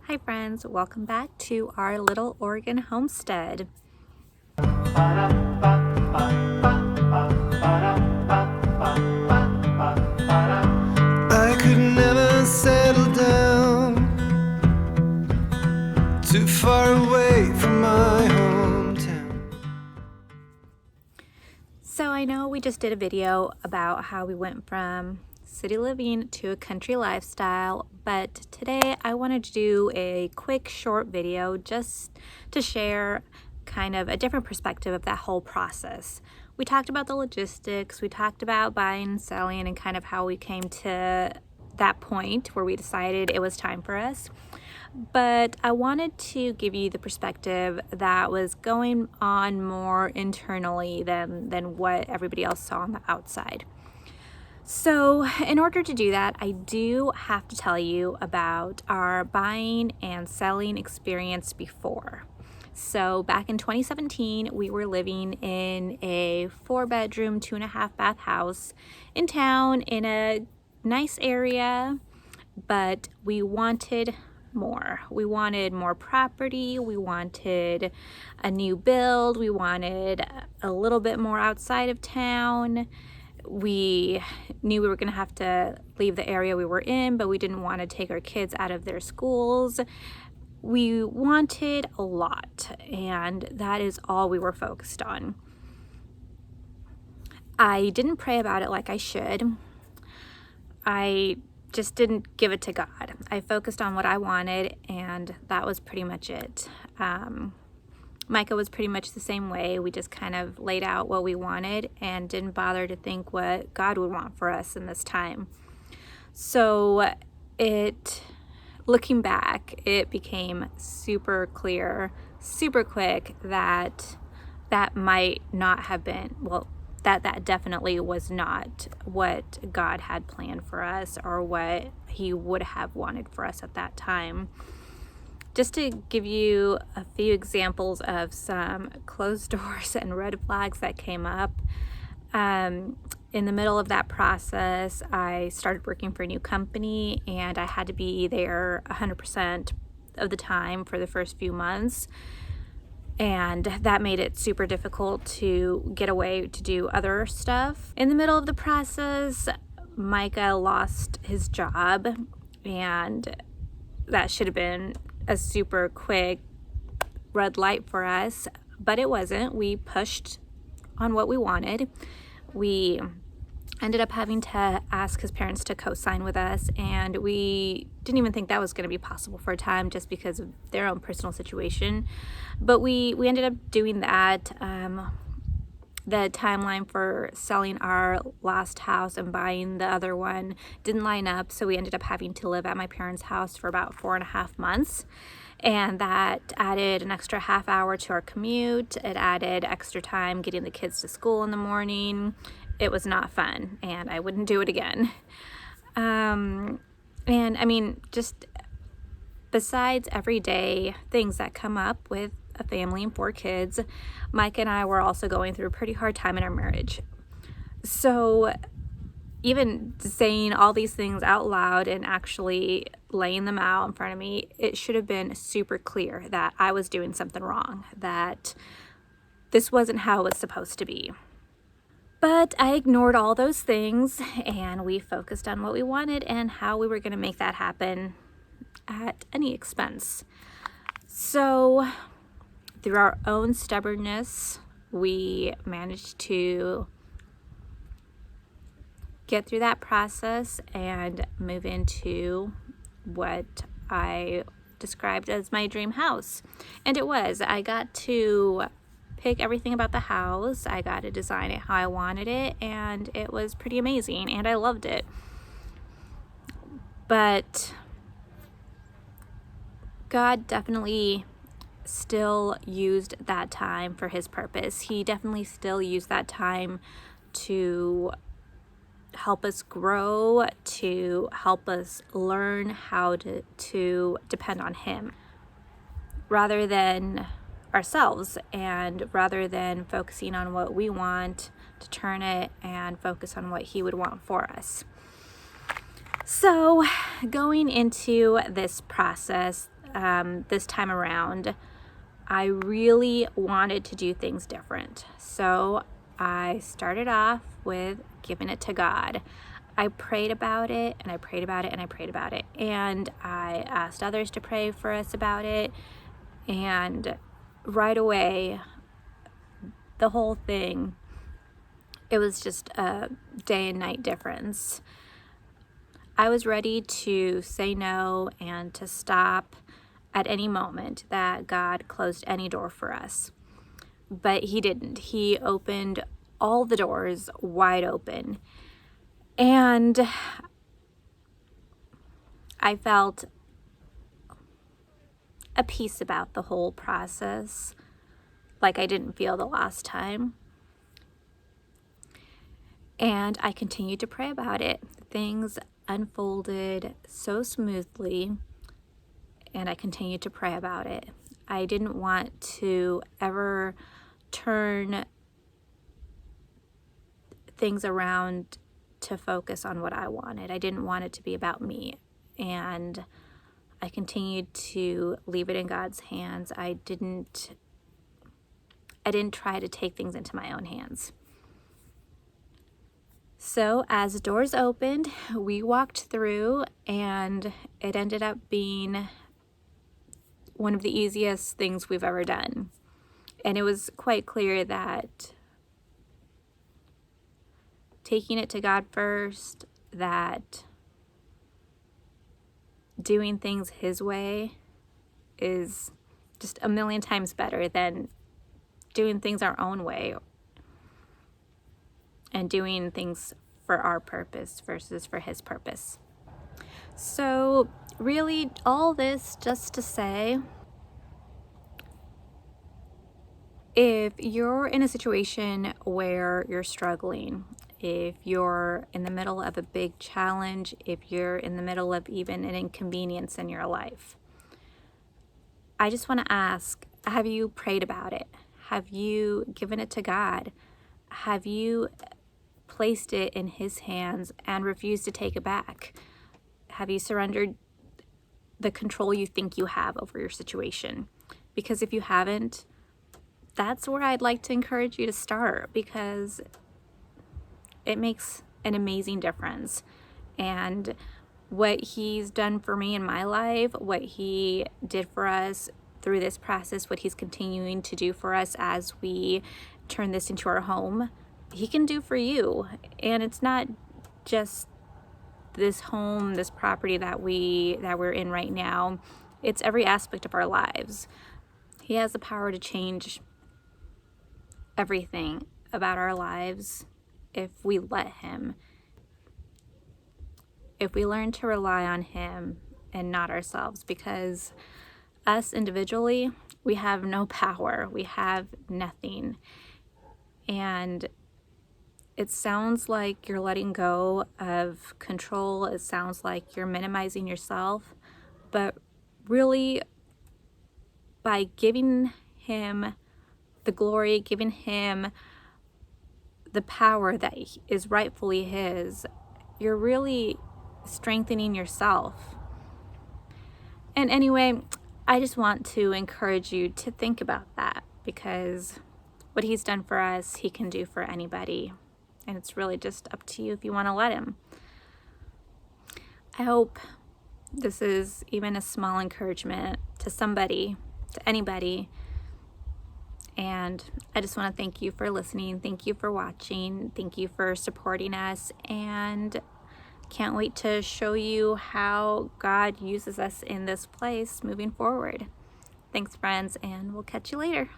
Hi friends, welcome back to our little Oregon homestead. I could never settle down too far away from my hometown. So I know we just did a video about how we went from city living to a country lifestyle, but today I wanted to do a quick short video just to share kind of a different perspective of that whole process. We talked about the logistics, we talked about buying and selling and kind of how we came to that point where we decided it was time for us. But I wanted to give you the perspective that was going on more internally than what everybody else saw on the outside. So in order to do that, I do have to tell you about our buying and selling experience before. So back in 2017, we were living in a 4-bedroom, 2.5-bath house in town in a nice area, but we wanted more. We wanted more property, we wanted a new build, we wanted a little bit more outside of town. We knew we were going to have to leave the area we were in, but we didn't want to take our kids out of their schools. We wanted a lot, and that is all we were focused on. I didn't pray about it like I should. I just didn't give it to God. I focused on what I wanted, and that was pretty much it. Micah was pretty much the same way. We just kind of laid out what we wanted and didn't bother to think what God would want for us in this time. So looking back, it became super clear, super quick that might not have been, well, that definitely was not what God had planned for us or what He would have wanted for us at that time. Just to give you a few examples of some closed doors and red flags that came up, in the middle of that process, I started working for a new company and I had to be there 100% of the time for the first few months. And that made it super difficult to get away to do other stuff. In the middle of the process, Micah lost his job, and that should have been a super quick red light for us, but it wasn't. We pushed on what we wanted. We ended up having to ask his parents to co-sign with us, and we didn't even think that was going to be possible for a time just because of their own personal situation. But we ended up doing that. The timeline for selling our last house and buying the other one didn't line up, so we ended up having to live at my parents' house for about 4.5 months. And that added an extra half hour to our commute. It added extra time getting the kids to school in the morning. It was not fun, and I wouldn't do it again. And I mean, just besides everyday things that come up with a family and 4 kids, Mike and I were also going through a pretty hard time in our marriage. So even saying all these things out loud and actually laying them out in front of me, it should have been super clear that I was doing something wrong, that this wasn't how it was supposed to be. But I ignored all those things and we focused on what we wanted and how we were going to make that happen at any expense. So through our own stubbornness, we managed to get through that process and move into what I described as my dream house. And it was. I got to pick everything about the house. I got to design it how I wanted it, and it was pretty amazing, and I loved it. But God definitely still used that time for His purpose. He definitely still used that time to help us grow, to help us learn how to depend on Him rather than ourselves, and rather than focusing on what we want, to turn it and focus on what He would want for us. So going into this process, this time around, I really wanted to do things different. So I started off with giving it to God. I prayed about it, and I prayed about it, and I prayed about it. And I asked others to pray for us about it. And right away, the whole thing, it was just a day and night difference. I was ready to say no and to stop at any moment that God closed any door for us. But He didn't. He opened all the doors wide open. And I felt a peace about the whole process, like I didn't feel the last time. And I continued to pray about it. Things unfolded so smoothly, and I continued to pray about it. I didn't want to ever turn things around to focus on what I wanted. I didn't want it to be about me. And I continued to leave it in God's hands. I didn't try to take things into my own hands. So as doors opened, we walked through, and it ended up being one of the easiest things we've ever done. And it was quite clear that taking it to God first, that doing things His way is just a million times better than doing things our own way and doing things for our purpose versus for His purpose. So really, all this just to say, if you're in a situation where you're struggling, if you're in the middle of a big challenge, if you're in the middle of even an inconvenience in your life, I just want to ask, have you prayed about it? Have you given it to God? Have you placed it in His hands and refused to take it back? Have you surrendered the control you think you have over your situation? Because if you haven't, that's where I'd like to encourage you to start, because it makes an amazing difference. And what He's done for me in my life, what He did for us through this process, what He's continuing to do for us as we turn this into our home, He can do for you. And it's not just this home, this property that we're in right now. It's every aspect of our lives. He has the power to change everything about our lives if we let Him. If we learn to rely on Him and not ourselves, because us individually, we have no power. We have nothing. And it sounds like you're letting go of control. It sounds like you're minimizing yourself. But really, by giving Him the glory, giving Him the power that is rightfully His, you're really strengthening yourself. And anyway, I just want to encourage you to think about that, because what He's done for us, He can do for anybody. And it's really just up to you if you want to let Him. I hope this is even a small encouragement to somebody, to anybody. And I just want to thank you for listening. Thank you for watching. Thank you for supporting us. And can't wait to show you how God uses us in this place moving forward. Thanks, friends, and we'll catch you later.